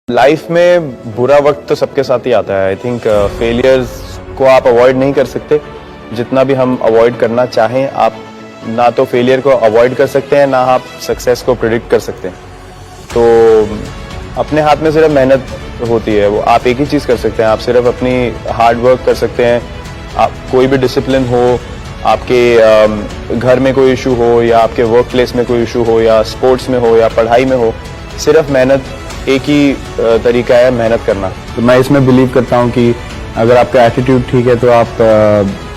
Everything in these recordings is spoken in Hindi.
लाइफ में बुरा वक्त तो सबके साथ ही आता है। आई थिंक फेलियर्स को आप अवॉइड नहीं कर सकते। जितना भी हम अवॉइड करना चाहें, आप ना तो फेलियर को अवॉइड कर सकते हैं, ना आप सक्सेस को प्रिडिक्ट कर सकते हैं। तो अपने हाथ में सिर्फ मेहनत होती है। वो आप एक ही चीज़ कर सकते हैं, आप सिर्फ अपनी हार्ड वर्क कर सकते हैं। आप कोई भी डिसिप्लिन हो, आपके घर में कोई इशू हो, या आपके वर्क प्लेस में कोई इशू हो, या स्पोर्ट्स में हो, या पढ़ाई में हो, सिर्फ मेहनत एक ही तरीका है, मेहनत करना। तो मैं इसमें बिलीव करता हूँ कि अगर आपका एटीट्यूड ठीक है तो आप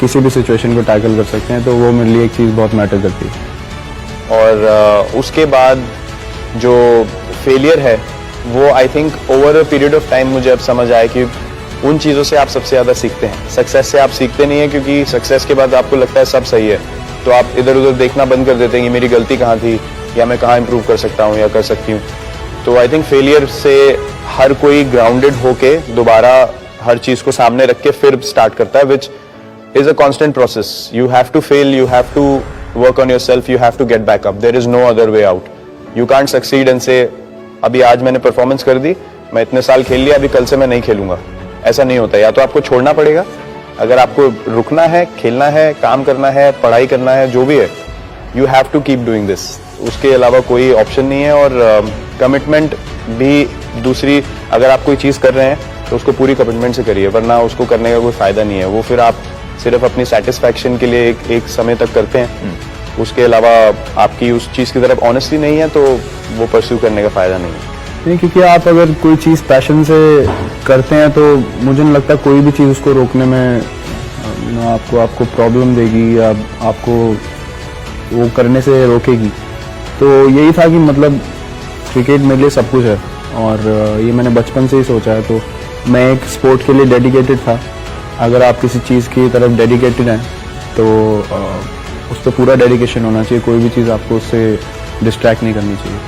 किसी भी सिचुएशन को टैकल कर सकते हैं। तो वो मेरे लिए एक चीज़ बहुत मैटर करती है। और उसके बाद जो फेलियर है वो I think over a period of time मुझे अब समझ आया कि उन चीज़ों से आप सबसे ज़्यादा सीखते हैं। सक्सेस से आप सीखते नहीं है, क्योंकि सक्सेस के बाद आपको लगता है सब सही है, तो आप इधर उधर देखना बंद कर देते हैं कि मेरी गलती कहाँ थी, या मैं कहाँ इंप्रूव कर सकता हूँ या कर सकती हूँ। तो आई थिंक फेलियर से हर कोई ग्राउंडेड होके दोबारा हर चीज़ को सामने रख के फिर स्टार्ट करता है, which is a constant process. You have to fail, you have to work on yourself, you have to get back up. There is no other way out. You can't succeed and say अभी आज मैंने परफॉर्मेंस कर दी, मैं इतने साल खेल लिया, अभी कल से मैं नहीं खेलूंगा। ऐसा नहीं होता। या तो आपको छोड़ना पड़ेगा, अगर आपको रुकना है, खेलना है, काम करना है, पढ़ाई करना है, जो भी है, you have to keep doing this. उसके अलावा कोई ऑप्शन नहीं है। और कमिटमेंट भी दूसरी, अगर आप कोई चीज़ कर रहे हैं तो उसको पूरी कमिटमेंट से करिए, वरना उसको करने का कोई फ़ायदा नहीं है। वो फिर आप सिर्फ अपनी सेटिस्फैक्शन के लिए एक समय तक करते हैं। उसके अलावा आपकी उस चीज़ की तरफ ऑनेस्टी नहीं है, तो वो परस्यू करने का फ़ायदा नहीं है। नहीं, क्योंकि आप अगर कोई चीज़ पैशन से करते हैं तो मुझे नहीं लगता कोई भी चीज़ उसको रोकने में आपको प्रॉब्लम देगी या आपको वो करने से रोकेगी। तो यही था कि मतलब क्रिकेट मेरे लिए सब कुछ है, और ये मैंने बचपन से ही सोचा है। तो मैं एक स्पोर्ट के लिए डेडिकेटेड था। अगर आप किसी चीज़ की तरफ डेडिकेटेड हैं तो उस पर पूरा डेडिकेशन होना चाहिए। कोई भी चीज़ आपको उससे डिस्ट्रैक्ट नहीं करनी चाहिए।